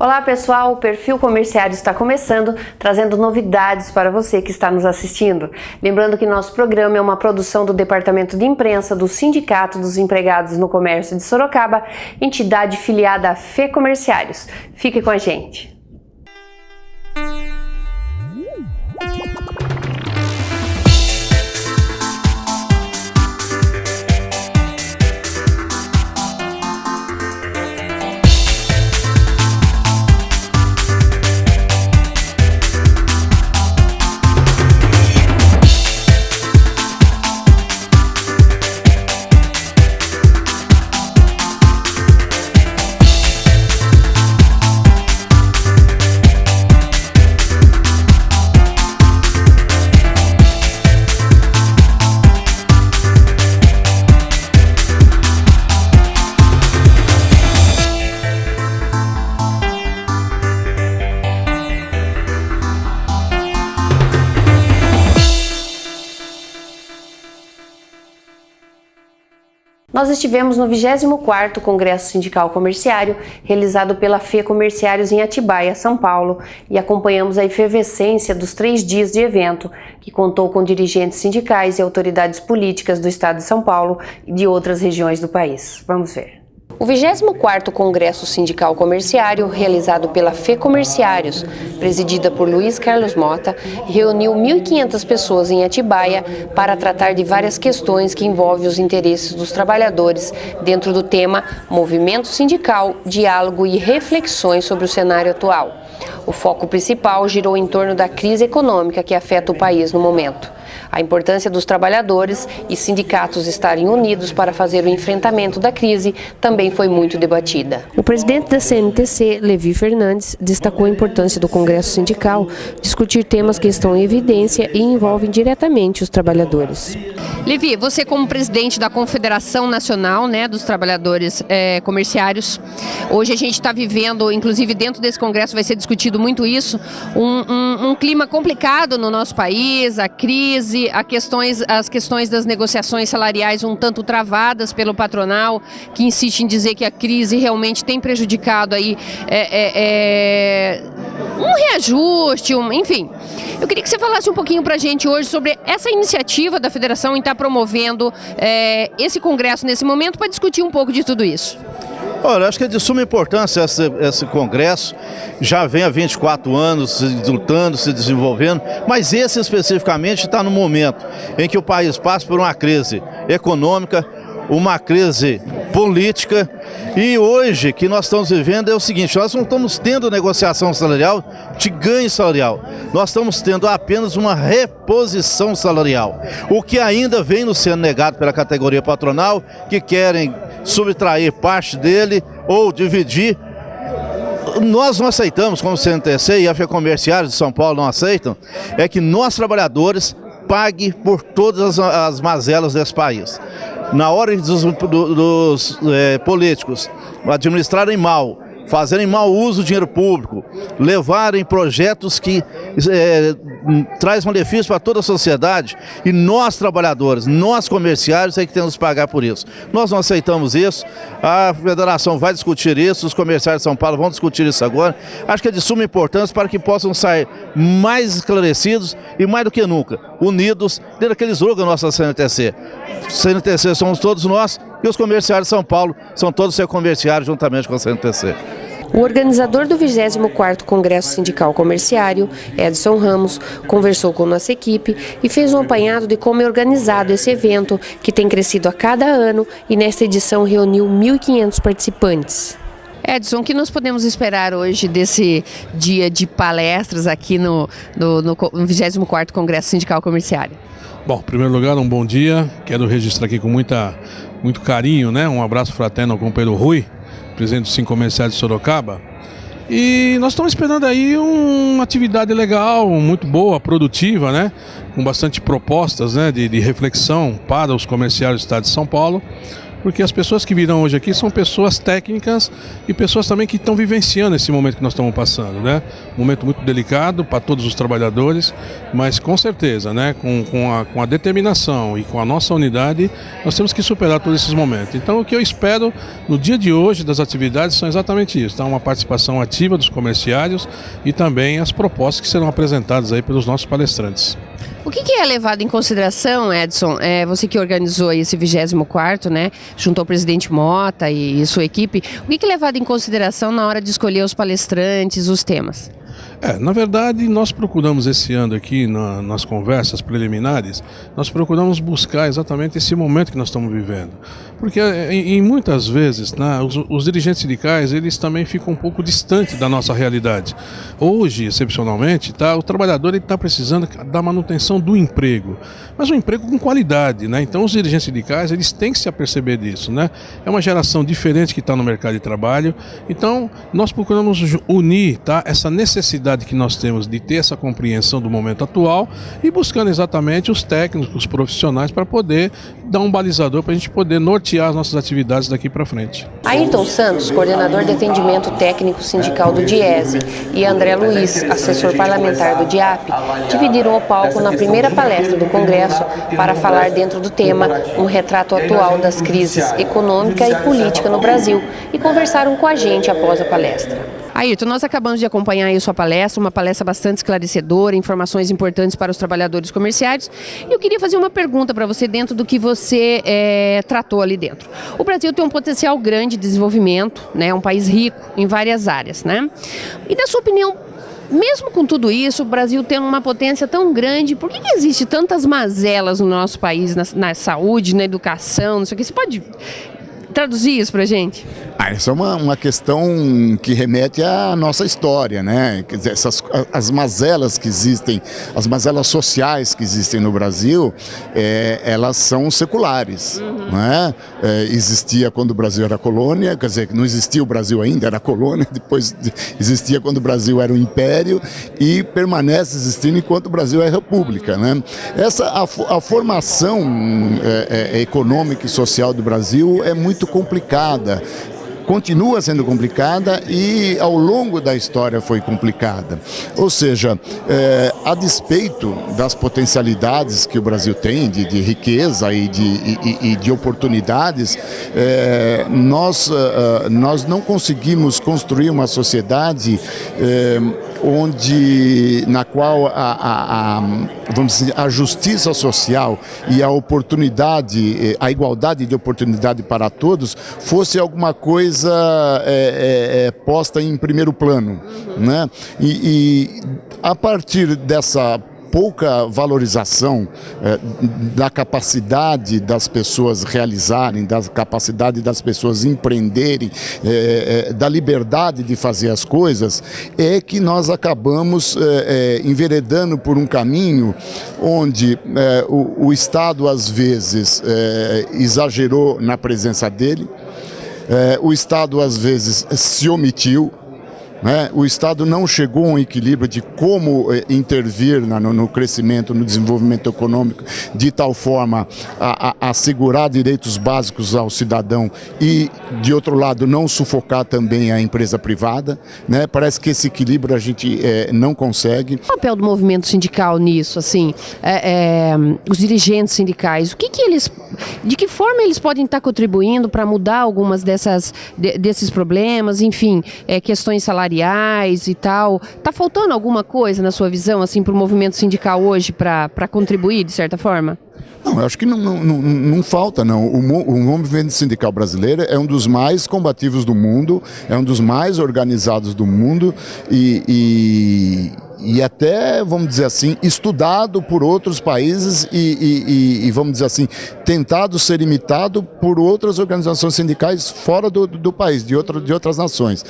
Olá pessoal, o Perfil Comerciário está começando, trazendo novidades para você que está nos assistindo. Lembrando que nosso programa é uma produção do Departamento de Imprensa do Sindicato dos Empregados no Comércio de Sorocaba, entidade filiada à FECommerciários. Fique com a gente. Nós estivemos no 24º Congresso Sindical Comerciário, realizado pela FECommerciários em Atibaia, São Paulo, e acompanhamos a efervescência dos 3 dias de evento, que contou com dirigentes sindicais e autoridades políticas do estado de São Paulo e de outras regiões do país. Vamos ver. O 24º Congresso Sindical Comerciário, realizado pela FECommerciários, presidida por Luiz Carlos Mota, reuniu 1.500 pessoas em Atibaia para tratar de várias questões que envolvem os interesses dos trabalhadores dentro do tema Movimento Sindical, Diálogo e Reflexões sobre o cenário atual. O foco principal girou em torno da crise econômica que afeta o país no momento. A importância dos trabalhadores e sindicatos estarem unidos para fazer o enfrentamento da crise também foi muito debatida. O presidente da CNTC, Levi Fernandes, destacou a importância do Congresso Sindical discutir temas que estão em evidência e envolvem diretamente os trabalhadores. Levi, você como presidente da Confederação Nacional, dos Trabalhadores Comerciários, hoje a gente está vivendo, inclusive dentro desse congresso vai ser discutido muito isso, um clima complicado no nosso país, a crise, as questões das negociações salariais um tanto travadas pelo patronal, que insiste em dizer que a crise realmente tem prejudicado aí um reajuste, enfim. Eu queria que você falasse um pouquinho para a gente hoje sobre essa iniciativa da Federação em estar promovendo esse congresso nesse momento para discutir um pouco de tudo isso. Olha, acho que é de suma importância esse congresso, já vem há 24 anos lutando, se desenvolvendo, mas esse especificamente está no momento em que o país passa por uma crise econômica, uma crise política, e hoje que nós estamos vivendo é o seguinte: nós não estamos tendo negociação salarial de ganho salarial, nós estamos tendo apenas uma reposição salarial, o que ainda vem nos sendo negado pela categoria patronal, que querem subtrair parte dele ou dividir. Nós não aceitamos, como CNTC e a FECommerciários de São Paulo não aceitam, é que nós trabalhadores paguem por todas as mazelas desse país. Na hora dos políticos administrarem mal, fazerem mau uso do dinheiro público, levarem projetos que traz malefício para toda a sociedade, e nós trabalhadores, nós comerciários é que temos que pagar por isso. Nós não aceitamos isso, a federação vai discutir isso, os comerciários de São Paulo vão discutir isso agora. Acho que é de suma importância para que possam sair mais esclarecidos e mais do que nunca, unidos dentro daquele slogan nossa CNTC. CNTC somos todos nós, e os comerciários de São Paulo são todos comerciários juntamente com a CNTC. O organizador do 24º Congresso Sindical Comerciário, Edson Ramos, conversou com nossa equipe e fez um apanhado de como é organizado esse evento, que tem crescido a cada ano e nesta edição reuniu 1.500 participantes. Edson, o que nós podemos esperar hoje desse dia de palestras aqui no 24º Congresso Sindical Comerciário? Bom, em primeiro lugar, um bom dia. Quero registrar aqui com muito carinho, um abraço fraterno ao companheiro Rui, presidente do FECommerciários de Sorocaba. E nós estamos esperando aí uma atividade legal, muito boa, produtiva, com bastante propostas de reflexão para os comerciários do estado de São Paulo, porque as pessoas que virão hoje aqui são pessoas técnicas e pessoas também que estão vivenciando esse momento que nós estamos passando, né? Um momento muito delicado para todos os trabalhadores, mas com certeza, né? Com a determinação e com a nossa unidade, nós temos que superar todos esses momentos. Então, o que eu espero no dia de hoje das atividades são exatamente isso, tá? Uma participação ativa dos comerciários e também as propostas que serão apresentadas aí pelos nossos palestrantes. O que é levado em consideração, Edson? Você que organizou esse 24º, né? Juntou o presidente Mota e sua equipe. O que é levado em consideração na hora de escolher os palestrantes, os temas? Na verdade, nós procuramos esse ano aqui, nas conversas preliminares, nós procuramos buscar exatamente esse momento que nós estamos vivendo. Porque em muitas vezes, né, os dirigentes sindicais, eles também ficam um pouco distantes da nossa realidade. Hoje, excepcionalmente, o trabalhador está precisando da manutenção do emprego, mas um emprego com qualidade, né? Então os dirigentes sindicais, eles têm que se aperceber disso, né? É uma geração diferente que está no mercado de trabalho, então nós procuramos unir, essa necessidade que nós temos de ter essa compreensão do momento atual e buscando exatamente os técnicos, os profissionais para poder dar um balizador para a gente poder nortear as nossas atividades daqui para frente. Ayrton Santos, coordenador de atendimento técnico sindical do DIESE, e André Luiz, assessor parlamentar do DIAP, dividiram o palco na primeira palestra do Congresso para falar dentro do tema um retrato atual das crises econômica e política no Brasil e conversaram com a gente após a palestra. Ayrton, nós acabamos de acompanhar aí sua palestra, uma palestra bastante esclarecedora, informações importantes para os trabalhadores comerciários. E eu queria fazer uma pergunta para você dentro do que você tratou ali dentro. O Brasil tem um potencial grande de desenvolvimento, né? É um país rico em várias áreas, né? E na sua opinião, mesmo com tudo isso, o Brasil tem uma potência tão grande, por que existe tantas mazelas no nosso país, na saúde, na educação, não sei o que? Você pode traduzir isso para a gente? Essa é uma questão que remete à nossa história, né? Quer dizer, as mazelas que existem, as mazelas sociais que existem no Brasil, elas são seculares, né? Existia quando o Brasil era colônia, quer dizer, não existia o Brasil ainda, era colônia, depois existia quando o Brasil era um império e permanece existindo enquanto o Brasil é república, né? A formação econômica e social do Brasil é muito complicada. Continua sendo complicada e ao longo da história foi complicada. Ou seja, a despeito das potencialidades que o Brasil tem de riqueza e de oportunidades, nós não conseguimos construir uma sociedade na qual vamos dizer, a justiça social e a oportunidade, a igualdade de oportunidade para todos fosse alguma coisa posta em primeiro plano, né? E a partir dessa pouca valorização da capacidade das pessoas realizarem, da capacidade das pessoas empreenderem, da liberdade de fazer as coisas, é que nós acabamos enveredando por um caminho onde o Estado às vezes exagerou na presença dele, o Estado às vezes se omitiu, né? O Estado não chegou a um equilíbrio de como intervir no crescimento, no desenvolvimento econômico, de tal forma a assegurar direitos básicos ao cidadão e, de outro lado, não sufocar também a empresa privada, né? Parece que esse equilíbrio a gente não consegue. O papel do movimento sindical nisso, assim, os dirigentes sindicais, de que forma eles podem estar contribuindo para mudar algumas desses problemas, enfim, questões salariais e tal. Tá faltando alguma coisa na sua visão, assim, para o movimento sindical hoje para contribuir, de certa forma? Não, eu acho que não falta, não. O movimento sindical brasileiro é um dos mais combativos do mundo, é um dos mais organizados do mundo e até, vamos dizer assim, estudado por outros países e vamos dizer assim, tentado ser imitado por outras organizações sindicais fora do país, de outras nações.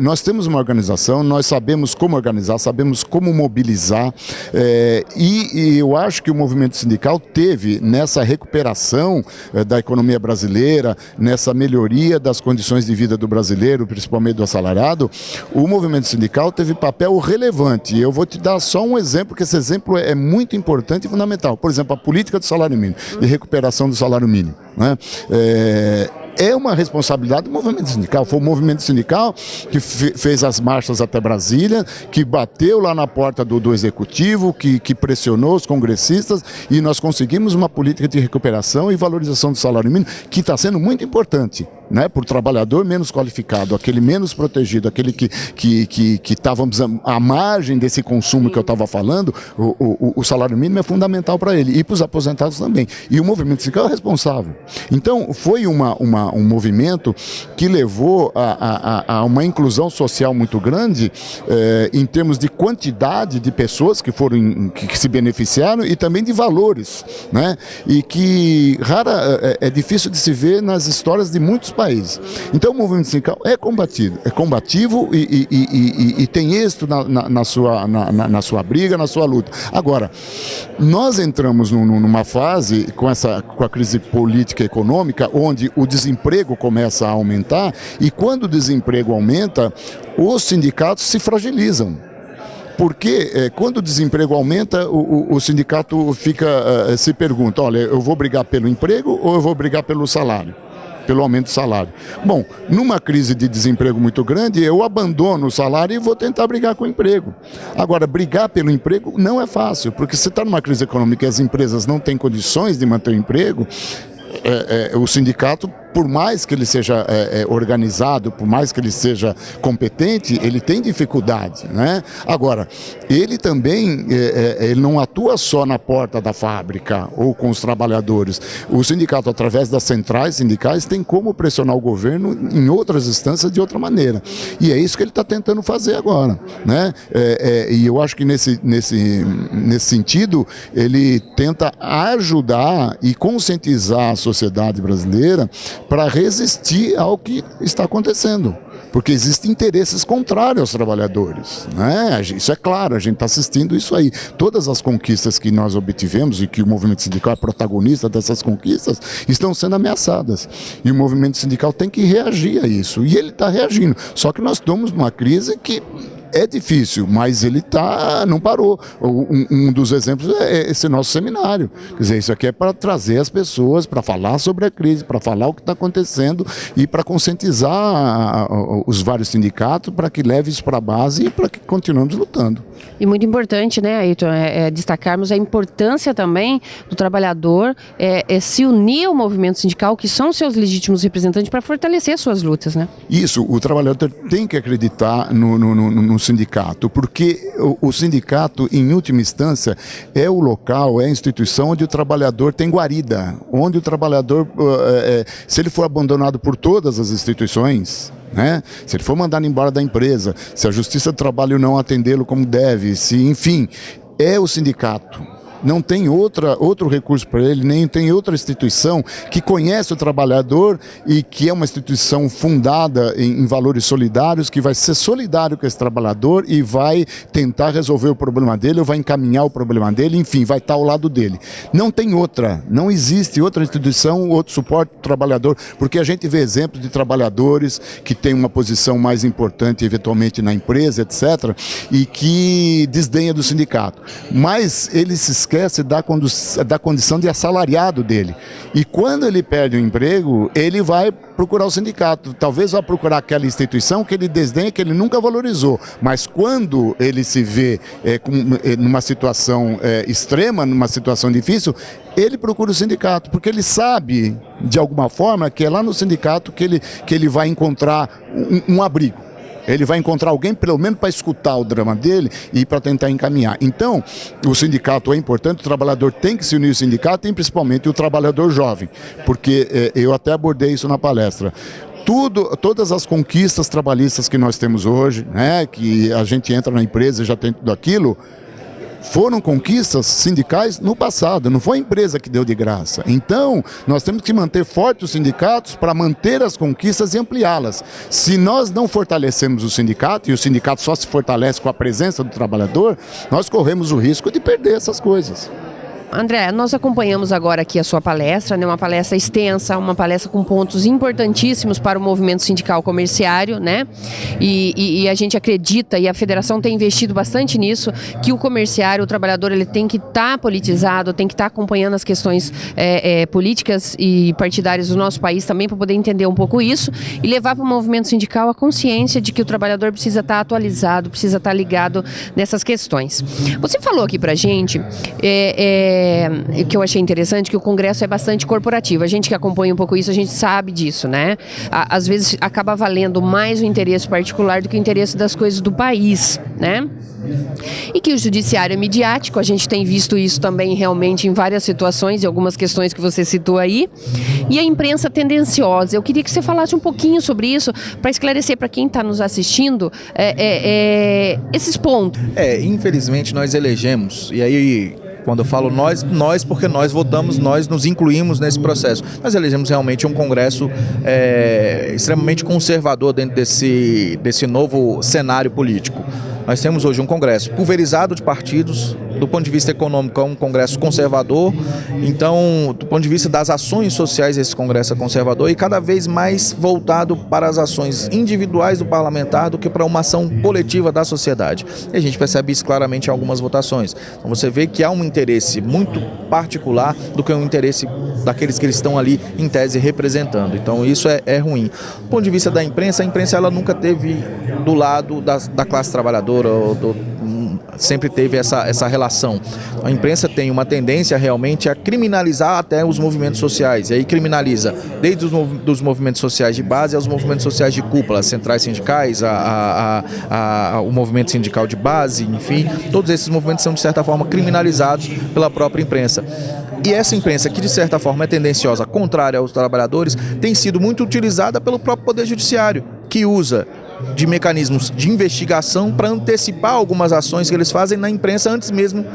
Nós temos uma organização, nós sabemos como organizar, sabemos como mobilizar e eu acho que o movimento sindical teve nessa recuperação da economia brasileira, nessa melhoria das condições de vida do brasileiro, principalmente do assalariado, o movimento sindical teve papel relevante importante. Eu vou te dar só um exemplo, porque esse exemplo é muito importante e fundamental. Por exemplo, a política do salário mínimo, de recuperação do salário mínimo, né? É uma responsabilidade do movimento sindical. Foi o movimento sindical que fez as marchas até Brasília, que bateu lá na porta do executivo, que pressionou os congressistas, e nós conseguimos uma política de recuperação e valorização do salário mínimo que está sendo muito importante, né, para o trabalhador menos qualificado, aquele menos protegido, aquele que estávamos à margem desse consumo que eu estava falando. O salário mínimo é fundamental para ele, e para os aposentados também. E o movimento sindical é responsável. Então, foi um movimento que levou a uma inclusão social muito grande, em termos de quantidade de pessoas que se beneficiaram, e também de valores, né? E que é difícil de se ver nas histórias de muitos países. Então o movimento sindical é combativo e tem êxito na sua briga, na sua luta. Agora, nós entramos numa fase com a crise política e econômica, onde o desemprego começa a aumentar, e quando o desemprego aumenta, os sindicatos se fragilizam. Porque quando o desemprego aumenta, o sindicato se pergunta: olha, eu vou brigar pelo emprego ou eu vou brigar pelo salário? Pelo aumento do salário. Bom, numa crise de desemprego muito grande, eu abandono o salário e vou tentar brigar com o emprego. Agora, brigar pelo emprego não é fácil, porque se está numa crise econômica e as empresas não têm condições de manter o emprego, o sindicato, por mais que ele seja organizado, por mais que ele seja competente, ele tem dificuldade, né? Agora, ele também ele não atua só na porta da fábrica ou com os trabalhadores. O sindicato, através das centrais sindicais, tem como pressionar o governo em outras instâncias de outra maneira. E é isso que ele está tentando fazer agora, né? E eu acho que nesse sentido, ele tenta ajudar e conscientizar a sociedade brasileira para resistir ao que está acontecendo, porque existem interesses contrários aos trabalhadores, né? Isso é claro, a gente está assistindo isso aí. Todas as conquistas que nós obtivemos, e que o movimento sindical é protagonista dessas conquistas, estão sendo ameaçadas, e o movimento sindical tem que reagir a isso, e ele está reagindo. Só que nós estamos numa crise que é difícil, mas ele não parou. Um dos exemplos é esse nosso seminário. Quer dizer, isso aqui é para trazer as pessoas, para falar sobre a crise, para falar o que está acontecendo e para conscientizar os vários sindicatos, para que leve isso para a base e para que continuemos lutando. E muito importante, né, Ayrton, destacarmos a importância também do trabalhador se unir ao movimento sindical, que são seus legítimos representantes, para fortalecer suas lutas, né? Isso, o trabalhador tem que acreditar no sindicato, porque o sindicato, em última instância, é o local, é a instituição onde o trabalhador tem guarida, onde o trabalhador, se ele for abandonado por todas as instituições, né? Se ele for mandado embora da empresa, se a Justiça do Trabalho não atendê-lo como deve, enfim, é o sindicato. Não tem outro recurso para ele, nem tem outra instituição que conhece o trabalhador e que é uma instituição fundada em valores solidários, que vai ser solidário com esse trabalhador e vai tentar resolver o problema dele, ou vai encaminhar o problema dele, enfim, vai estar ao lado dele. Não tem outra, não existe outra instituição, outro suporte para o trabalhador, porque a gente vê exemplos de trabalhadores que têm uma posição mais importante, eventualmente, na empresa, etc., e que desdenha do sindicato. Mas ele se esquece da condição de assalariado dele. E quando ele perde o emprego, ele vai procurar o sindicato. Talvez vá procurar aquela instituição que ele desdenha, que ele nunca valorizou. Mas quando ele se vê numa situação extrema, numa situação difícil, ele procura o sindicato, porque ele sabe, de alguma forma, que é lá no sindicato que ele vai encontrar um abrigo. Ele vai encontrar alguém, pelo menos, para escutar o drama dele e para tentar encaminhar. Então, o sindicato é importante, o trabalhador tem que se unir ao sindicato, e principalmente o trabalhador jovem, porque eu até abordei isso na palestra. Todas as conquistas trabalhistas que nós temos hoje, né, que a gente entra na empresa e já tem tudo aquilo, foram conquistas sindicais no passado, não foi a empresa que deu de graça. Então, nós temos que manter fortes os sindicatos para manter as conquistas e ampliá-las. Se nós não fortalecemos o sindicato, e o sindicato só se fortalece com a presença do trabalhador, nós corremos o risco de perder essas coisas. André, nós acompanhamos agora aqui a sua palestra, né? Uma palestra extensa, uma palestra com pontos importantíssimos para o movimento sindical comerciário, né? E a gente acredita, e a federação tem investido bastante nisso, que o comerciário, o trabalhador, ele tem que estar politizado, tem que estar acompanhando as questões políticas e partidárias do nosso país também, para poder entender um pouco isso e levar para o movimento sindical a consciência de que o trabalhador precisa estar atualizado, precisa estar ligado nessas questões. Você falou aqui pra gente, que eu achei interessante, que o Congresso é bastante corporativo. A gente que acompanha um pouco isso, a gente sabe disso, né? Às vezes acaba valendo mais o interesse particular do que o interesse das coisas do país, né? E que o judiciário é midiático, a gente tem visto isso também realmente em várias situações e algumas questões que você citou aí, e a imprensa tendenciosa. Eu queria que você falasse um pouquinho sobre isso, para esclarecer para quem está nos assistindo esses pontos. Infelizmente nós elegemos, e aí quando eu falo nós porque nós votamos, nós nos incluímos nesse processo. Nós elegemos realmente um Congresso extremamente conservador dentro desse novo cenário político. Nós temos hoje um Congresso pulverizado de partidos, do ponto de vista econômico é um Congresso conservador, então do ponto de vista das ações sociais esse Congresso é conservador e cada vez mais voltado para as ações individuais do parlamentar do que para uma ação coletiva da sociedade. E a gente percebe isso claramente em algumas votações. Então você vê que há um interesse muito particular do que um interesse daqueles que eles estão ali em tese representando. Então isso é ruim. Do ponto de vista da imprensa, a imprensa ela nunca teve do lado da classe trabalhadora, sempre teve essa relação. A imprensa tem uma tendência realmente a criminalizar até os movimentos sociais, e aí criminaliza desde os movimentos sociais de base aos movimentos sociais de cúpula, as centrais sindicais, o movimento sindical de base, enfim, todos esses movimentos são de certa forma criminalizados pela própria imprensa. E essa imprensa, que de certa forma é tendenciosa, contrária aos trabalhadores, tem sido muito utilizada pelo próprio Poder Judiciário, que usa de mecanismos de investigação para antecipar algumas ações que eles fazem na imprensa antes mesmo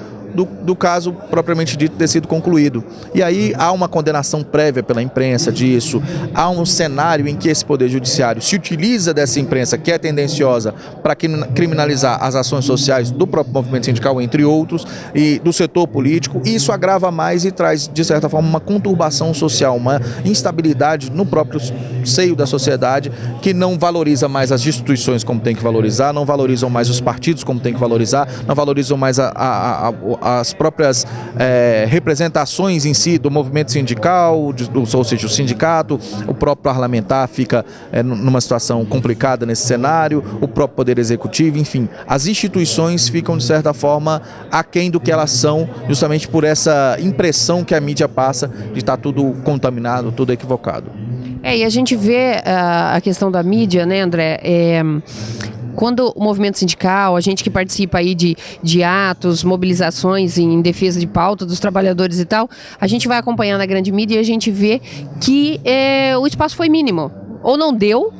do caso propriamente dito ter sido concluído. E aí há uma condenação prévia pela imprensa disso, há um cenário em que esse Poder Judiciário se utiliza dessa imprensa que é tendenciosa para criminalizar as ações sociais do próprio movimento sindical, entre outros, e do setor político, e isso agrava mais e traz, de certa forma, uma conturbação social, uma instabilidade no próprio seio da sociedade que não valoriza mais as instituições como tem que valorizar, não valorizam mais os partidos como tem que valorizar, não valorizam mais as próprias representações em si do movimento sindical, ou seja, o sindicato, o próprio parlamentar fica numa situação complicada nesse cenário, o próprio Poder Executivo, enfim, as instituições ficam de certa forma aquém do que elas são, justamente por essa impressão que a mídia passa de estar tudo contaminado, tudo equivocado. E a gente vê a questão da mídia, né, André? Quando o movimento sindical, a gente que participa aí de atos, mobilizações em defesa de pauta dos trabalhadores e tal, a gente vai acompanhar na grande mídia e a gente vê que o espaço foi mínimo. Ou não deu,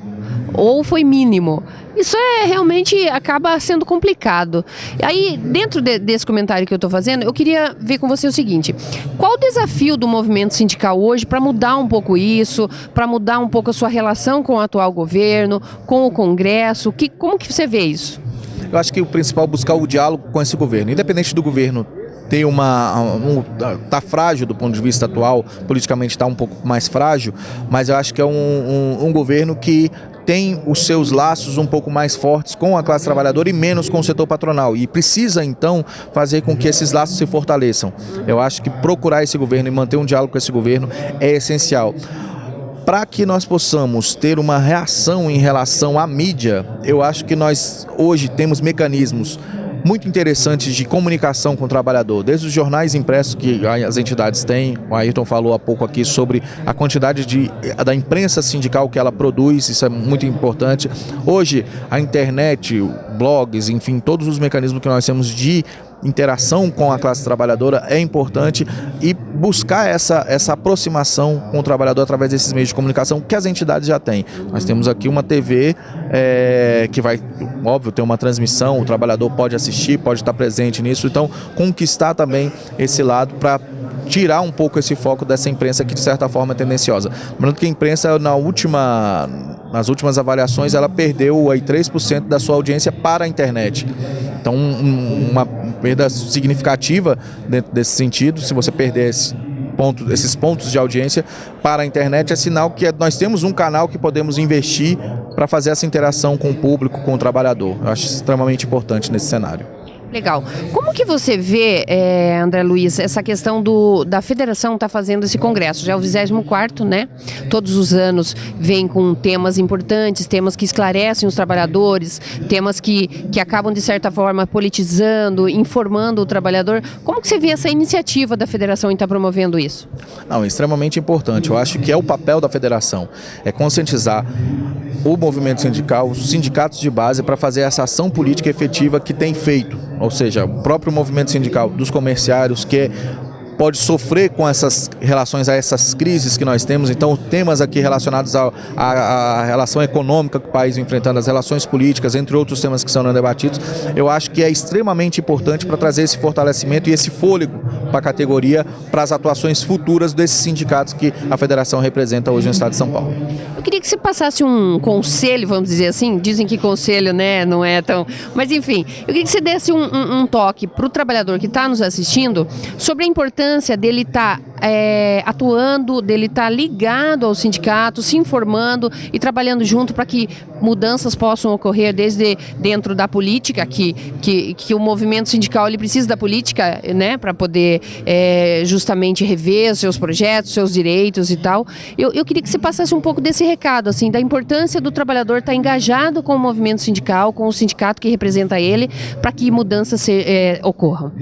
ou foi mínimo. Isso realmente acaba sendo complicado. Aí, dentro desse comentário que eu estou fazendo, eu queria ver com você o seguinte: qual o desafio do movimento sindical hoje para mudar um pouco isso, para mudar um pouco a sua relação com o atual governo, com o Congresso? Como que você vê isso? Eu acho que o principal é buscar o diálogo com esse governo, independente do governo ter tá frágil do ponto de vista atual, politicamente está um pouco mais frágil, mas eu acho que é um governo que tem os seus laços um pouco mais fortes com a classe trabalhadora e menos com o setor patronal, e precisa então fazer com que esses laços se fortaleçam. Eu acho que procurar esse governo e manter um diálogo com esse governo é essencial. Para que nós possamos ter uma reação em relação à mídia, eu acho que nós hoje temos mecanismos muito interessantes de comunicação com o trabalhador, desde os jornais impressos que as entidades têm. O Ayrton falou há pouco aqui sobre a quantidade da imprensa sindical que ela produz, isso é muito importante. Hoje a internet, blogs, enfim, todos os mecanismos que nós temos de interação com a classe trabalhadora é importante, e buscar essa aproximação com o trabalhador através desses meios de comunicação que as entidades já têm. Nós temos aqui uma TV que vai, óbvio, ter uma transmissão, o trabalhador pode assistir, pode estar presente nisso, então conquistar também esse lado para tirar um pouco esse foco dessa imprensa que de certa forma é tendenciosa. Lembrando que a imprensa nas últimas avaliações, ela perdeu aí 3% da sua audiência para a internet. Então, uma perda significativa dentro desse sentido. Se você perder esses pontos de audiência para a internet, é sinal que nós temos um canal que podemos investir para fazer essa interação com o público, com o trabalhador. Eu acho extremamente importante nesse cenário. Legal. Como que você vê, André Luiz, essa questão da federação estar fazendo esse congresso? Já é o 24º, né? Todos os anos vem com temas importantes, temas que esclarecem os trabalhadores, temas que acabam, de certa forma, politizando, informando o trabalhador. Como que você vê essa iniciativa da federação em estar promovendo isso? Não, é extremamente importante. Eu acho que é o papel da federação, é conscientizar o movimento sindical, os sindicatos de base, para fazer essa ação política efetiva que tem feito. Ou seja, o próprio movimento sindical dos comerciários, que pode sofrer com essas relações a essas crises que nós temos. Então, temas aqui relacionados à relação econômica que o país enfrentando, as relações políticas, entre outros temas que são debatidos, eu acho que é extremamente importante para trazer esse fortalecimento e esse fôlego para a categoria, para as atuações futuras desses sindicatos que a federação representa hoje no estado de São Paulo. Eu queria que você passasse um conselho, vamos dizer assim, dizem que conselho, né, não é tão... Mas enfim, eu queria que você desse um toque para o trabalhador que está nos assistindo sobre a importância dele estar atuando, dele estar ligado ao sindicato, se informando e trabalhando junto para que mudanças possam ocorrer desde dentro da política, que o movimento sindical ele precisa da política, né, para poder justamente rever seus projetos, seus direitos e tal. Eu queria que você passasse um pouco desse recado, assim, da importância do trabalhador estar engajado com o movimento sindical, com o sindicato que representa ele, para que mudanças ocorram.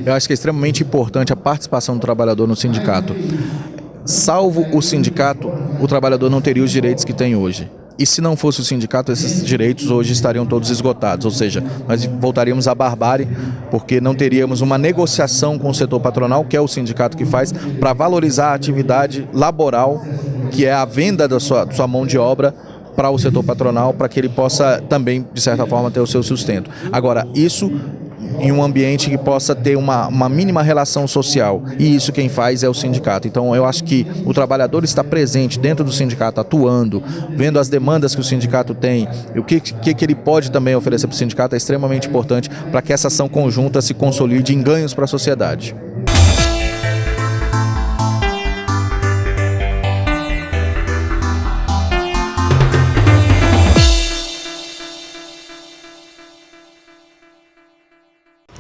Eu acho que é extremamente importante a participação do trabalhador no sindicato. Salvo o sindicato, o trabalhador não teria os direitos que tem hoje. E se não fosse o sindicato, esses direitos hoje estariam todos esgotados, ou seja, nós voltaríamos à barbárie, porque não teríamos uma negociação com o setor patronal, que é o sindicato que faz, para valorizar a atividade laboral, que é a venda da sua mão de obra para o setor patronal, para que ele possa também, de certa forma, ter o seu sustento. Agora, isso em um ambiente que possa ter uma mínima relação social, e isso quem faz é o sindicato. Então eu acho que o trabalhador está presente dentro do sindicato, atuando, vendo as demandas que o sindicato tem, e o que ele pode também oferecer para o sindicato é extremamente importante para que essa ação conjunta se consolide em ganhos para a sociedade.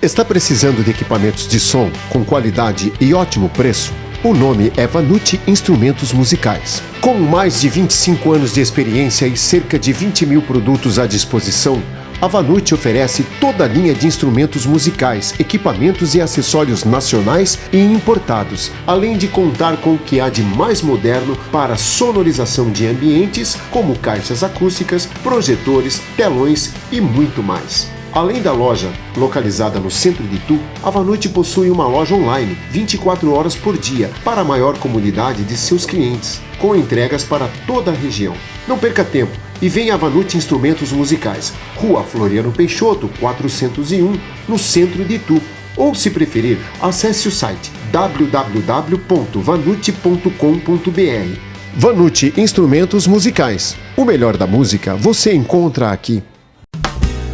Está precisando de equipamentos de som com qualidade e ótimo preço? O nome é Vanucci Instrumentos Musicais. Com mais de 25 anos de experiência e cerca de 20 mil produtos à disposição, a Vanucci oferece toda a linha de instrumentos musicais, equipamentos e acessórios nacionais e importados, além de contar com o que há de mais moderno para sonorização de ambientes, como caixas acústicas, projetores, telões e muito mais. Além da loja, localizada no centro de Itu, a Vanucci possui uma loja online, 24 horas por dia, para a maior comunidade de seus clientes, com entregas para toda a região. Não perca tempo e venha a Vanucci Instrumentos Musicais, Rua Floriano Peixoto, 401, no centro de Itu. Ou, se preferir, acesse o site www.vanucci.com.br. Vanucci Instrumentos Musicais. O melhor da música você encontra aqui.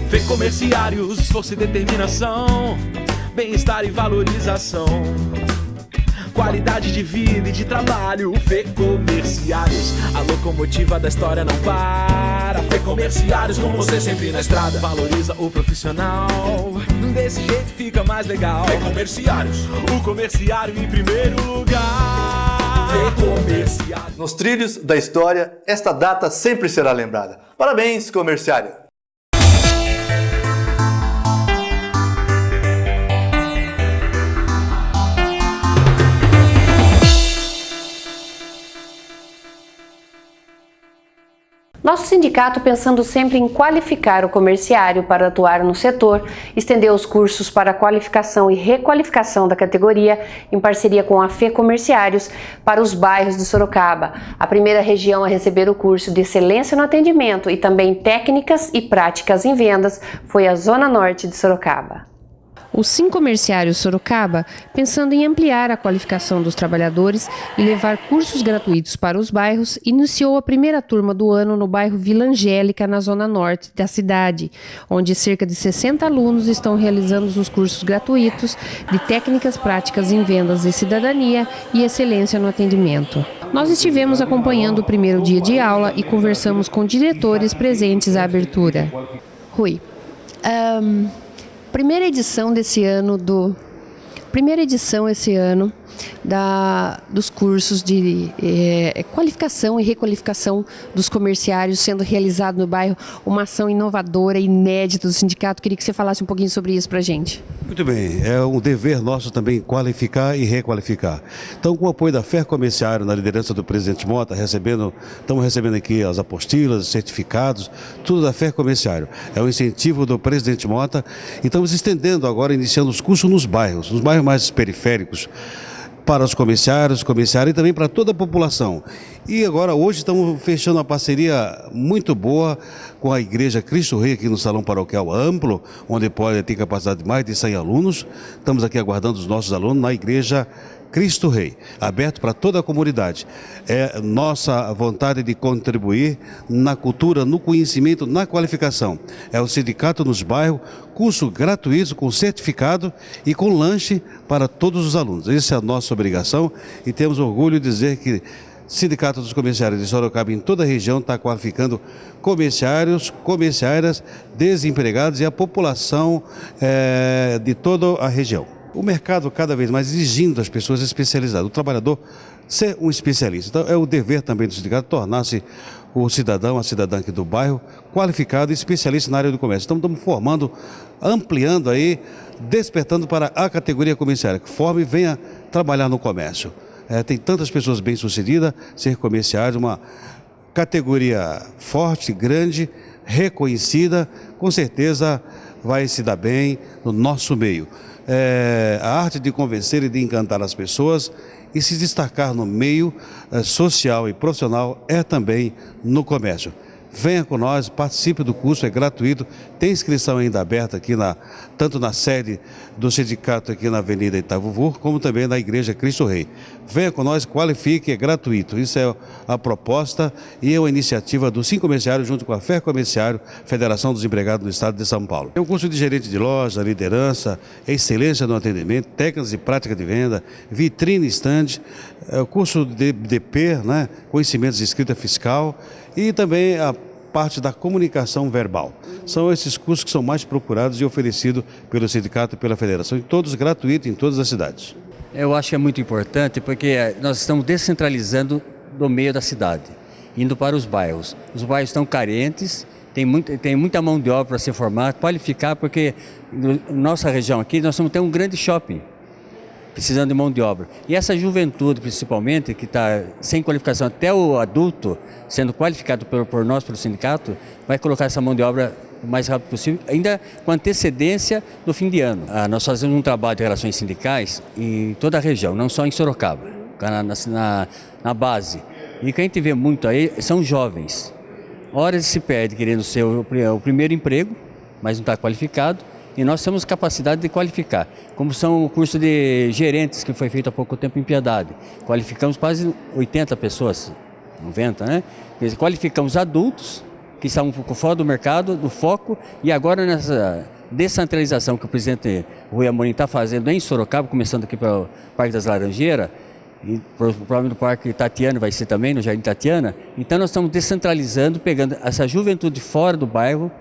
Fê Comerciários, esforço e determinação, bem-estar e valorização, qualidade de vida e de trabalho. Fê Comerciários, a locomotiva da história não para. Fê Comerciários, com você sempre na estrada, valoriza o profissional, desse jeito fica mais legal. Fê Comerciários, o comerciário em primeiro lugar. Fê Comerciários. Nos trilhos da história, esta data sempre será lembrada. Parabéns, comerciário! Nosso sindicato, pensando sempre em qualificar o comerciário para atuar no setor, estendeu os cursos para qualificação e requalificação da categoria em parceria com a Fê Comerciários para os bairros de Sorocaba. A primeira região a receber o curso de excelência no atendimento e também técnicas e práticas em vendas foi a Zona Norte de Sorocaba. O Sim Comerciário Sorocaba, pensando em ampliar a qualificação dos trabalhadores e levar cursos gratuitos para os bairros, iniciou a primeira turma do ano no bairro Vila Angélica, na zona norte da cidade, onde cerca de 60 alunos estão realizando os cursos gratuitos de técnicas práticas em vendas e cidadania e excelência no atendimento. Nós estivemos acompanhando o primeiro dia de aula e conversamos com diretores presentes à abertura. Rui, primeira edição esse ano dos cursos de qualificação e requalificação dos comerciários sendo realizado no bairro, uma ação inovadora, inédita do sindicato. Queria que você falasse um pouquinho sobre isso para a gente. Muito bem, é um dever nosso também qualificar e requalificar. Então, com o apoio da FER Comerciário, na liderança do presidente Mota, estamos recebendo aqui as apostilas, certificados, tudo da FER Comerciário. É um incentivo do presidente Mota e estamos estendendo agora, iniciando os cursos nos bairros mais periféricos, para os comerciários e também para toda a população. E agora, hoje, estamos fechando uma parceria muito boa com a Igreja Cristo Rei, aqui no Salão Paroquial Amplo, onde pode ter capacidade de mais de 100 alunos. Estamos aqui aguardando os nossos alunos na Igreja Cristo Rei, aberto para toda a comunidade. É nossa vontade de contribuir na cultura, no conhecimento, na qualificação. É o sindicato nos bairros, curso gratuito, com certificado e com lanche para todos os alunos. Essa é a nossa obrigação e temos orgulho de dizer que o Sindicato dos Comerciários de Sorocaba em toda a região está qualificando comerciários, comerciárias, desempregados e a população de toda a região. O mercado cada vez mais exigindo das pessoas especializadas, o trabalhador ser um especialista. Então é o dever também do sindicato tornar-se o cidadão, a cidadã aqui do bairro, qualificado e especialista na área do comércio. Então estamos formando, ampliando aí, despertando para a categoria comerciária, que forme e venha trabalhar no comércio. Tem tantas pessoas bem-sucedidas, ser comerciário, uma categoria forte, grande, reconhecida, com certeza vai se dar bem no nosso meio. A arte de convencer e de encantar as pessoas e se destacar no meio social e profissional é também no comércio. Venha com nós, participe do curso, é gratuito, tem inscrição ainda aberta aqui tanto na sede do sindicato aqui na Avenida Itavuvu, como também na Igreja Cristo Rei. Venha com nós, qualifique, é gratuito. Isso é a proposta e é uma iniciativa do Sim Comerciário junto com a FER Comerciário, Federação dos Empregados do Estado de São Paulo. É um curso de gerente de loja, liderança, excelência no atendimento, técnicas e prática de venda, vitrine stand, curso de DP, né, conhecimentos de escrita fiscal e também a parte da comunicação verbal. São esses cursos que são mais procurados e oferecidos pelo sindicato e pela federação, e todos gratuitos em todas as cidades. Eu acho que é muito importante porque nós estamos descentralizando do meio da cidade, indo para os bairros. Os bairros estão carentes, tem muita mão de obra para se formar, qualificar, porque na nossa região aqui nós temos um grande shopping, precisando de mão de obra. E essa juventude, principalmente, que está sem qualificação, até o adulto, sendo qualificado por nós, pelo sindicato, vai colocar essa mão de obra o mais rápido possível, ainda com antecedência do fim de ano. Nós fazemos um trabalho de relações sindicais em toda a região, não só em Sorocaba, na base. E o que a gente vê muito aí são jovens. Horas se perde querendo ser o primeiro emprego, mas não está qualificado. E nós temos capacidade de qualificar, como são o curso de gerentes que foi feito há pouco tempo em Piedade. Qualificamos quase 80 pessoas, 90, né? Qualificamos adultos que estavam um pouco fora do mercado, do foco, e agora nessa descentralização que o presidente Rui Amorim está fazendo em Sorocaba, começando aqui para o Parque das Laranjeiras, e provavelmente no Parque Tatiana vai ser também, no Jardim Tatiana. Então nós estamos descentralizando, pegando essa juventude fora do bairro,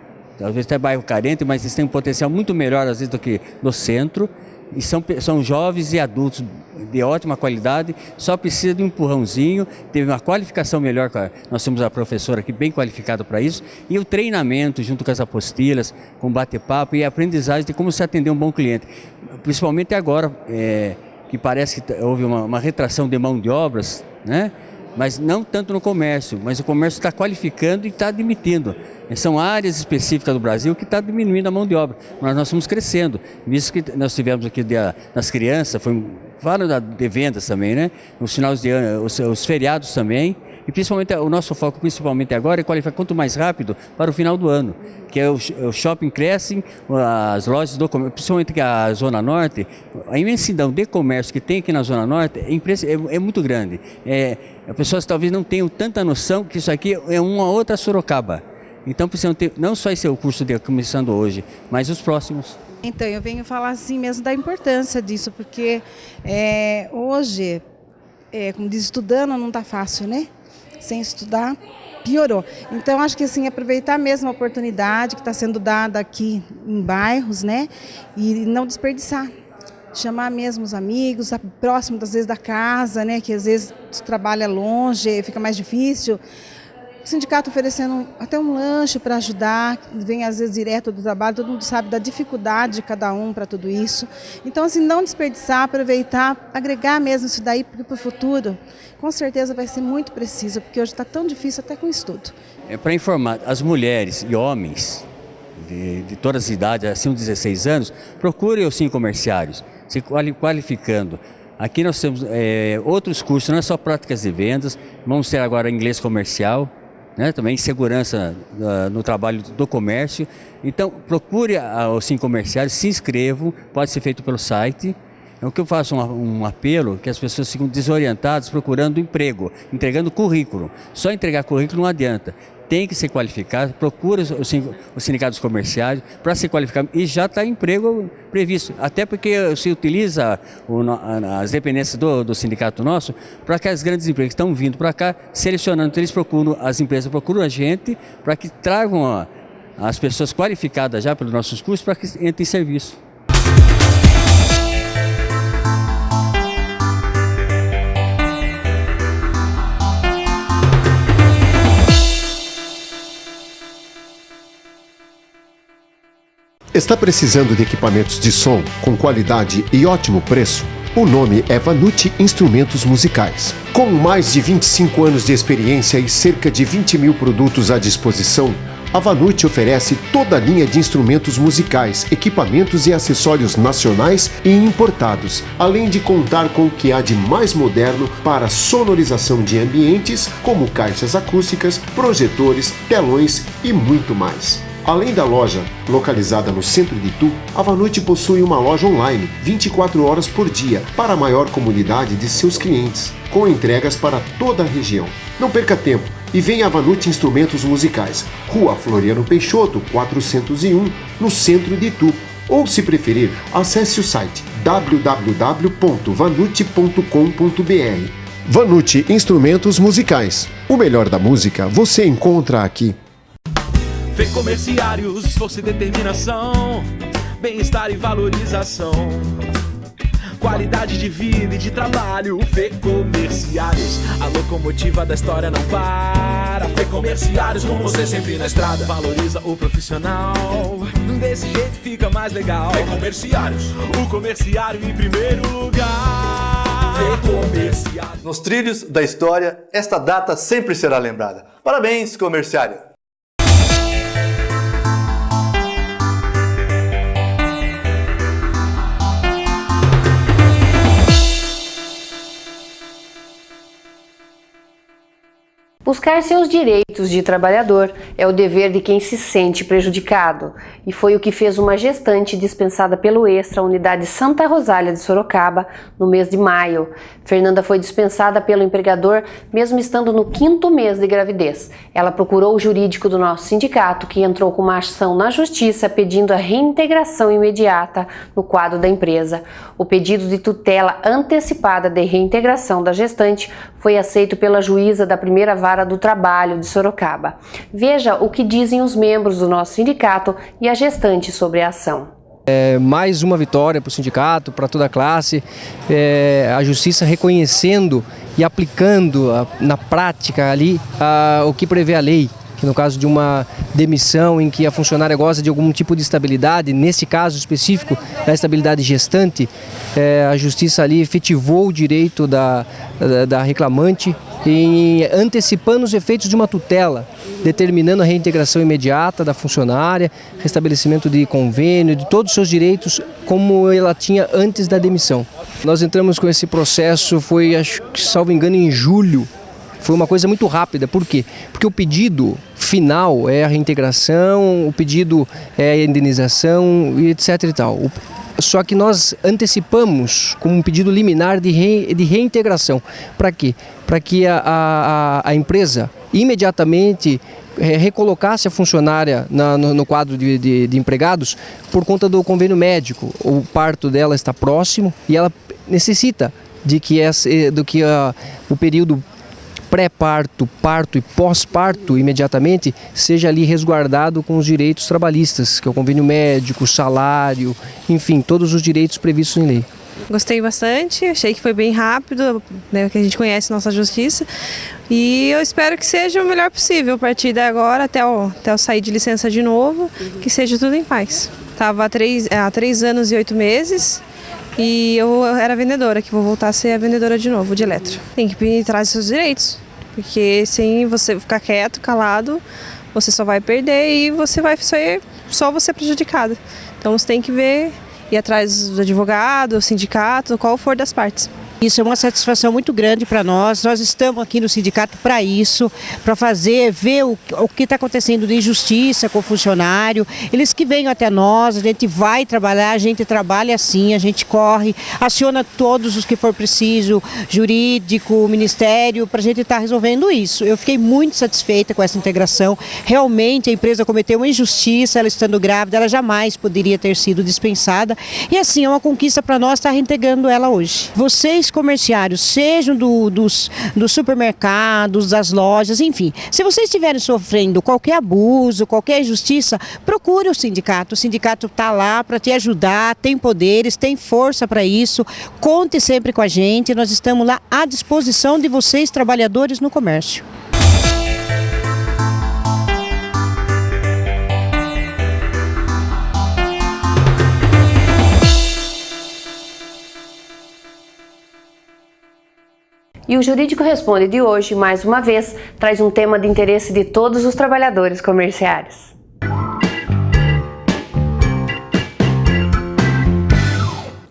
às vezes até bairro carente, mas eles têm um potencial muito melhor às vezes do que no centro, e são jovens e adultos de ótima qualidade, só precisa de um empurrãozinho, teve uma qualificação melhor, nós temos a professora aqui bem qualificada para isso, e o treinamento junto com as apostilas, com bate-papo e aprendizagem de como se atender um bom cliente, principalmente agora, que parece que houve uma retração de mão de obras, né? Mas não tanto no comércio, mas o comércio está qualificando e está admitindo. São áreas específicas do Brasil que está diminuindo a mão de obra, mas nós estamos crescendo. Visto que nós tivemos aqui nas crianças, fala de vendas também, né? Nos finais de ano, os feriados também, E principalmente o nosso foco principalmente agora é qualificar quanto mais rápido para o final do ano, que é o shopping crescem, as lojas do comércio, principalmente a Zona Norte, a imensidão de comércio que tem aqui na Zona Norte é muito grande. As pessoas talvez não tenham tanta noção que isso aqui é uma outra Sorocaba. Então precisam ter não só esse é o curso de começando hoje, mas os próximos. Então, eu venho falar assim mesmo da importância disso, porque hoje, como diz, estudando não está fácil, né? Sem estudar, piorou. Então, acho que assim, aproveitar mesmo a oportunidade que está sendo dada aqui em bairros, né? E não desperdiçar. Chamar mesmo os amigos, próximo às vezes da casa, né? Que às vezes trabalha longe, fica mais difícil. O sindicato oferecendo até um lanche para ajudar, vem às vezes direto do trabalho, todo mundo sabe da dificuldade de cada um para tudo isso. Então, assim, não desperdiçar, aproveitar, agregar mesmo isso daí para o futuro, com certeza vai ser muito preciso, porque hoje está tão difícil até com estudo. Para informar as mulheres e homens de todas as idades, acima de 16 anos, procurem os comerciários, se qualificando. Aqui nós temos outros cursos, não é só práticas de vendas, vamos ter agora inglês comercial, né, também segurança no trabalho do comércio. Então procure os comerciários, se inscrevam, pode ser feito pelo site. É o que eu faço um apelo, que as pessoas ficam desorientadas procurando emprego, entregando currículo. Só entregar currículo não adianta. Tem que se qualificar, procura os sindicatos comerciais para se qualificar e já está emprego previsto. Até porque se utiliza as dependências do sindicato nosso para que as grandes empresas que estão vindo para cá, selecionando, então as empresas procuram a gente para que tragam as pessoas qualificadas já pelos nossos cursos para que entrem em serviço. Está precisando de equipamentos de som com qualidade e ótimo preço? O nome é Vanucci Instrumentos Musicais. Com mais de 25 anos de experiência e cerca de 20 mil produtos à disposição, a Vanucci oferece toda a linha de instrumentos musicais, equipamentos e acessórios nacionais e importados, além de contar com o que há de mais moderno para sonorização de ambientes, como caixas acústicas, projetores, telões e muito mais. Além da loja, localizada no centro de Itu, a Vanucci possui uma loja online, 24 horas por dia, para a maior comunidade de seus clientes, com entregas para toda a região. Não perca tempo e venha a Vanucci Instrumentos Musicais, Rua Floriano Peixoto, 401, no centro de Itu. Ou, se preferir, acesse o site www.vanucci.com.br. Vanucci Instrumentos Musicais. O melhor da música você encontra aqui. Fê Comerciários, esforço e determinação, bem-estar e valorização, qualidade de vida e de trabalho. Fê Comerciários, a locomotiva da história não para. Fê Comerciários, com você sempre na estrada. Valoriza o profissional, desse jeito fica mais legal. Fê Comerciários, o comerciário em primeiro lugar. Fê Comerciários. Nos trilhos da história, esta data sempre será lembrada. Parabéns, comerciário! Buscar seus direitos de trabalhador é o dever de quem se sente prejudicado, e foi o que fez uma gestante dispensada pelo Extra, unidade Santa Rosália de Sorocaba, no mês de maio. Fernanda foi dispensada pelo empregador mesmo estando no 5º mês de gravidez. Ela procurou o jurídico do nosso sindicato, que entrou com uma ação na justiça pedindo a reintegração imediata no quadro da empresa. O pedido de tutela antecipada de reintegração da gestante foi aceito pela juíza da primeira vara do Trabalho de Sorocaba. Veja o que dizem os membros do nosso sindicato e a gestante sobre a ação. Mais uma vitória para o sindicato, para toda a classe, a justiça reconhecendo e aplicando na prática ali o que prevê a lei, que no caso de uma demissão em que a funcionária goza de algum tipo de estabilidade, nesse caso específico da estabilidade gestante, a justiça ali efetivou o direito da reclamante em antecipando os efeitos de uma tutela, determinando a reintegração imediata da funcionária, restabelecimento de convênio, de todos os seus direitos como ela tinha antes da demissão. Nós entramos com esse processo, foi, acho que salvo engano, em julho Foi uma coisa muito rápida. Por quê? Porque o pedido final é a reintegração, o pedido é a indenização e etc e tal. Só que nós antecipamos com um pedido liminar de reintegração. Para quê? Para que a empresa imediatamente recolocasse a funcionária no quadro de empregados por conta do convênio médico. O parto dela está próximo e ela necessita de que o período pré-parto, parto e pós-parto imediatamente seja ali resguardado com os direitos trabalhistas, que é o convênio médico, salário, enfim, todos os direitos previstos em lei. Gostei bastante, achei que foi bem rápido, né, que a gente conhece nossa justiça, e eu espero que seja o melhor possível a partir de agora até eu sair de licença de novo, que seja tudo em paz. Estava há 3 anos e 8 meses e eu era vendedora, que vou voltar a ser a vendedora de novo de eletro. Tem que ir atrás dos seus direitos, porque sem você ficar quieto, calado, você só vai perder e você vai ser só você prejudicada. Então você tem que ir atrás do advogado, do sindicato, qual for das partes. Isso é uma satisfação muito grande para nós. Nós estamos aqui no sindicato para isso, para ver o que está acontecendo de injustiça com o funcionário. Eles que venham até nós, a gente vai trabalhar, a gente trabalha assim, a gente corre, aciona todos os que for preciso, jurídico, ministério, para a gente estar resolvendo isso. Eu fiquei muito satisfeita com essa integração. Realmente a empresa cometeu uma injustiça, ela estando grávida, ela jamais poderia ter sido dispensada. E assim, é uma conquista para nós estar reintegrando ela hoje. Vocês comerciários, sejam dos supermercados, das lojas, enfim, se vocês estiverem sofrendo qualquer abuso, qualquer injustiça, procure o sindicato está lá para te ajudar, tem poderes, tem força para isso, conte sempre com a gente, nós estamos lá à disposição de vocês, trabalhadores no comércio. E o Jurídico Responde de hoje, mais uma vez, traz um tema de interesse de todos os trabalhadores comerciários.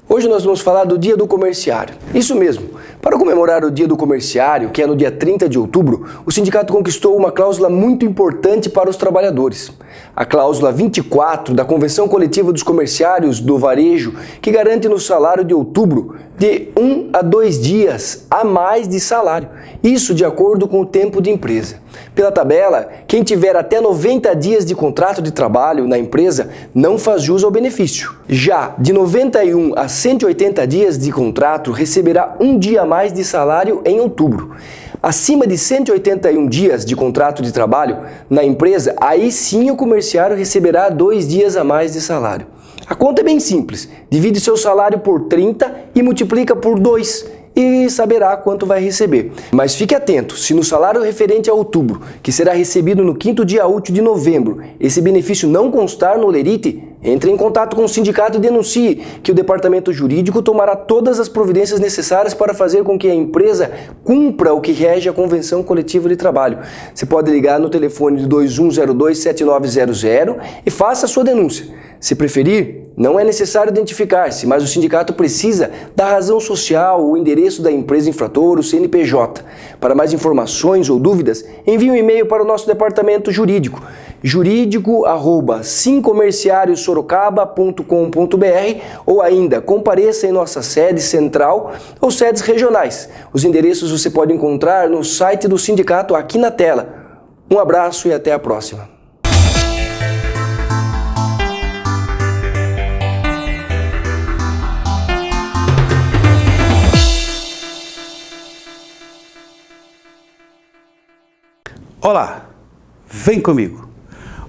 Hoje nós vamos falar do Dia do Comerciário. Isso mesmo. Para comemorar o Dia do Comerciário, que é no dia 30 de outubro, o sindicato conquistou uma cláusula muito importante para os trabalhadores. A cláusula 24 da Convenção Coletiva dos Comerciários do Varejo, que garante no salário de outubro de 1 a 2 dias a mais de salário. Isso de acordo com o tempo de empresa. Pela tabela, quem tiver até 90 dias de contrato de trabalho na empresa não faz jus ao benefício. Já de 91 a 180 dias de contrato receberá 1 dia a mais de salário em outubro. Acima de 181 dias de contrato de trabalho na empresa, aí sim o comerciário receberá 2 dias a mais de salário. A conta é bem simples, divide seu salário por 30 e multiplica por 2 e saberá quanto vai receber. Mas fique atento, se no salário referente a outubro, que será recebido no 5º dia útil de novembro, esse benefício não constar no Lerite, entre em contato com o sindicato e denuncie que o departamento jurídico tomará todas as providências necessárias para fazer com que a empresa cumpra o que rege a Convenção Coletiva de Trabalho. Você pode ligar no telefone de 2102-7900 e faça a sua denúncia. Se preferir, não é necessário identificar-se, mas o sindicato precisa da razão social, o endereço da empresa infratora, o CNPJ. Para mais informações ou dúvidas, envie um e-mail para o nosso departamento jurídico, jurídico@cincomerciariossorocaba.com.br ou ainda compareça em nossa sede central ou sedes regionais. Os endereços você pode encontrar no site do sindicato aqui na tela. Um abraço e até a próxima. Olá, vem comigo.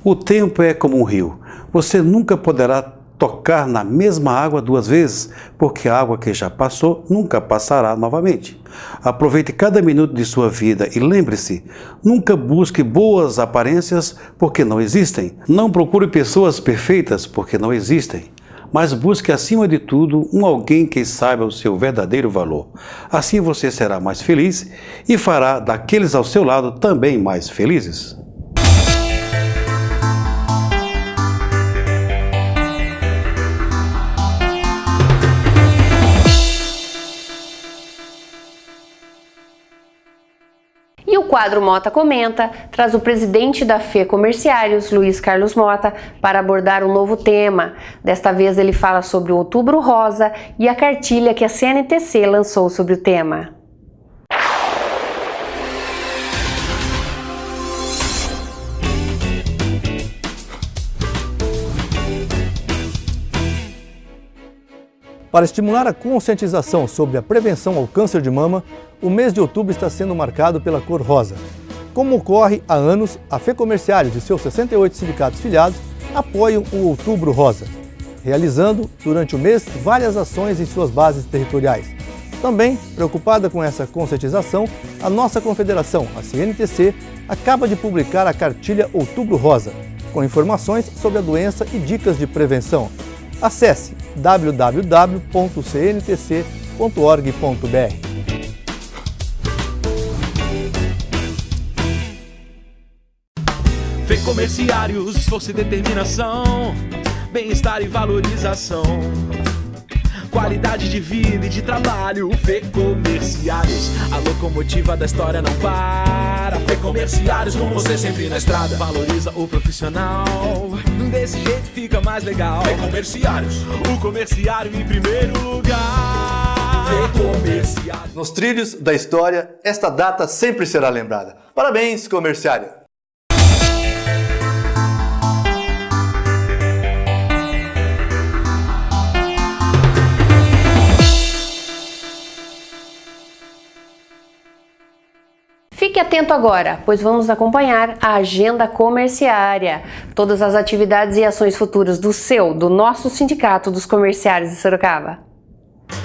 O tempo é como um rio. Você nunca poderá tocar na mesma água 2 vezes, porque a água que já passou nunca passará novamente. Aproveite cada minuto de sua vida e lembre-se, nunca busque boas aparências, porque não existem. Não procure pessoas perfeitas, porque não existem. Mas busque acima de tudo alguém que saiba o seu verdadeiro valor. Assim você será mais feliz e fará daqueles ao seu lado também mais felizes. E quadro Mota Comenta traz o presidente da FE Comerciários, Luiz Carlos Mota, para abordar um novo tema. Desta vez ele fala sobre o Outubro Rosa e a cartilha que a CNTC lançou sobre o tema. Para estimular a conscientização sobre a prevenção ao câncer de mama, o mês de outubro está sendo marcado pela cor rosa. Como ocorre há anos, a FE Comerciários e seus 68 sindicatos filiados apoiam o Outubro Rosa, realizando, durante o mês, várias ações em suas bases territoriais. Também, preocupada com essa conscientização, a nossa confederação, a CNTC, acaba de publicar a cartilha Outubro Rosa, com informações sobre a doença e dicas de prevenção. Acesse www.cntc.org.br. Fê Comerciários, esforço e determinação, bem-estar e valorização, qualidade de vida e de trabalho. Fê Comerciários, a locomotiva da história não para. Fê Comerciários, com você sempre na estrada. Valoriza o profissional, desse jeito fica mais legal. Fê Comerciários, o comerciário em primeiro lugar. Fê Comerciários. Nos trilhos da história, esta data sempre será lembrada. Parabéns, comerciário! Fique atento agora, pois vamos acompanhar a agenda comerciária, todas as atividades e ações futuras do nosso Sindicato dos Comerciários de Sorocaba.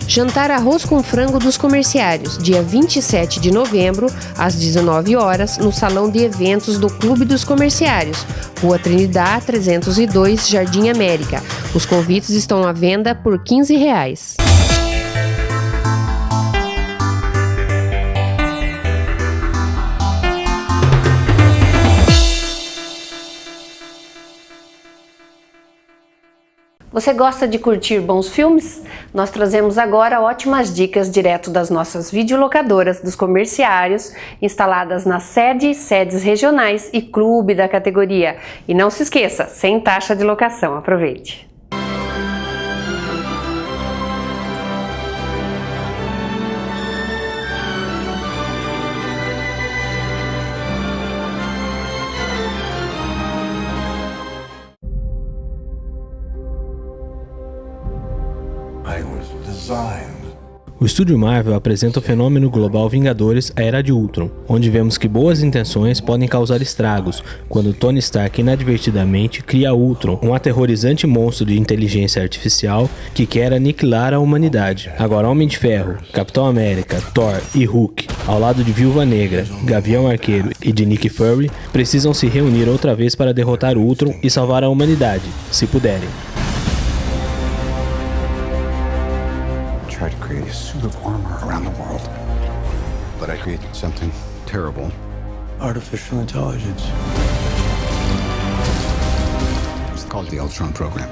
Jantar arroz com frango dos comerciários, dia 27 de novembro, às 19 horas, no Salão de Eventos do Clube dos Comerciários, Rua Trinidad 302, Jardim América. Os convites estão à venda por R$ 15. Você gosta de curtir bons filmes? Nós trazemos agora ótimas dicas direto das nossas videolocadoras dos comerciários, instaladas nas sedes regionais e clube da categoria. E não se esqueça, sem taxa de locação. Aproveite! O estúdio Marvel apresenta o fenômeno global Vingadores: A Era de Ultron, onde vemos que boas intenções podem causar estragos, quando Tony Stark inadvertidamente cria Ultron, um aterrorizante monstro de inteligência artificial que quer aniquilar a humanidade. Agora Homem de Ferro, Capitão América, Thor e Hulk, ao lado de Viúva Negra, Gavião Arqueiro e de Nick Fury, precisam se reunir outra vez para derrotar Ultron e salvar a humanidade, se puderem. Tried to create a suit of armor around the world, but I created something terrible. Artificial intelligence. It's called the Ultron program.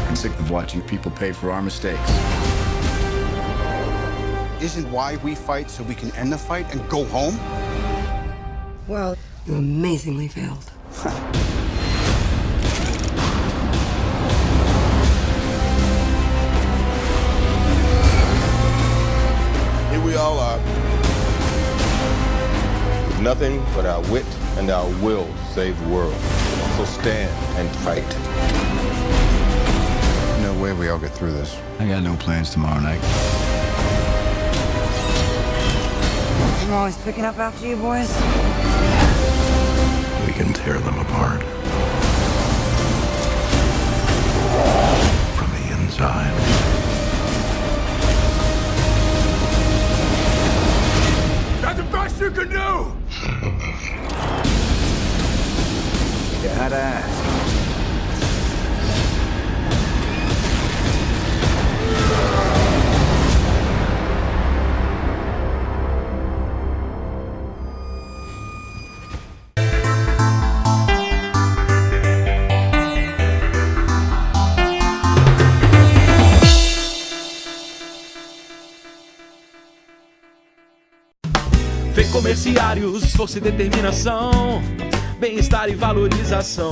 I'm sick of watching people pay for our mistakes. Isn't why we fight so we can end the fight and go home? Well, you amazingly failed. We all are, with nothing but our wit and our will to save the world. So stand and fight. No way we all get through this. I got no plans tomorrow night. I'm always picking up after you boys. We can tear them apart. From the inside. That's the best you can do! You had to ask. Fê Comerciários, esforço e determinação, bem-estar e valorização,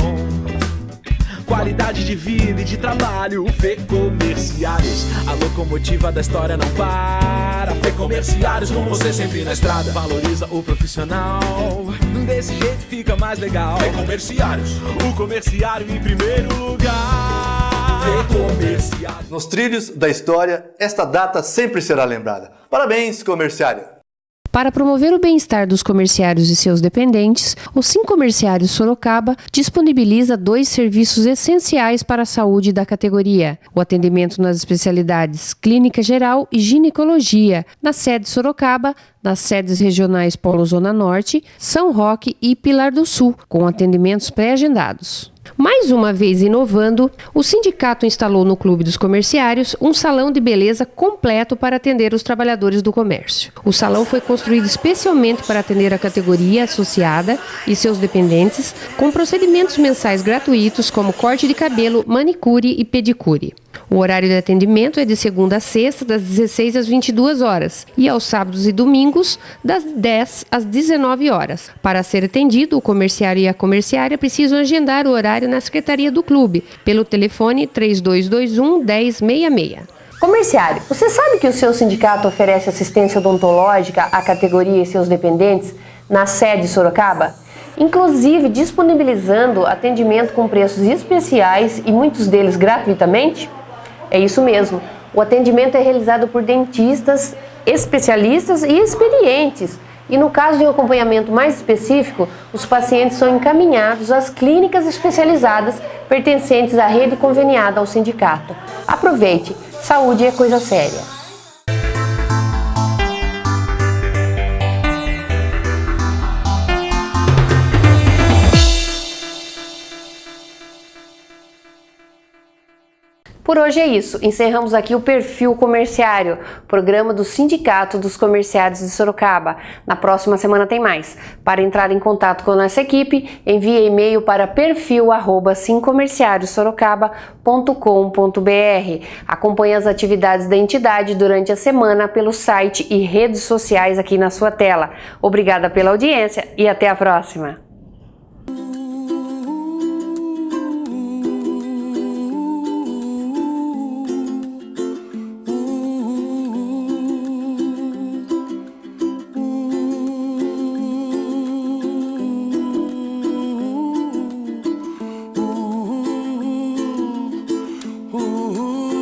qualidade de vida e de trabalho. Fê Comerciários, a locomotiva da história não para. Fê Comerciários, com você sempre na estrada. Valoriza o profissional, desse jeito fica mais legal. Fê Comerciários, o comerciário em primeiro lugar. Fê Comerciários. Nos trilhos da história, esta data sempre será lembrada. Parabéns, comerciário! Para promover o bem-estar dos comerciários e seus dependentes, o Sim Comerciários Sorocaba disponibiliza 2 serviços essenciais para a saúde da categoria: o atendimento nas especialidades Clínica Geral e Ginecologia, na sede Sorocaba, nas sedes regionais Polo Zona Norte, São Roque e Pilar do Sul, com atendimentos pré-agendados. Mais uma vez inovando, o sindicato instalou no Clube dos Comerciários um salão de beleza completo para atender os trabalhadores do comércio. O salão foi construído especialmente para atender a categoria associada e seus dependentes, com procedimentos mensais gratuitos como corte de cabelo, manicure e pedicure. O horário de atendimento é de segunda a sexta, das 16 às 22 horas, e aos sábados e domingos, das 10 às 19 horas. Para ser atendido, o comerciário e a comerciária precisam agendar o horário na secretaria do clube, pelo telefone 3221-1066. Comerciário, você sabe que o seu sindicato oferece assistência odontológica à categoria e seus dependentes na sede Sorocaba? Inclusive disponibilizando atendimento com preços especiais e muitos deles gratuitamente? É isso mesmo, o atendimento é realizado por dentistas, especialistas e experientes. E no caso de um acompanhamento mais específico, os pacientes são encaminhados às clínicas especializadas pertencentes à rede conveniada ao sindicato. Aproveite, saúde é coisa séria. Por hoje é isso. Encerramos aqui o Perfil Comerciário, programa do Sindicato dos Comerciários de Sorocaba. Na próxima semana tem mais. Para entrar em contato com a nossa equipe, envie e-mail para perfil@simcomerciariosorocaba.com.br. Acompanhe as atividades da entidade durante a semana pelo site e redes sociais aqui na sua tela. Obrigada pela audiência e até a próxima. Ooh.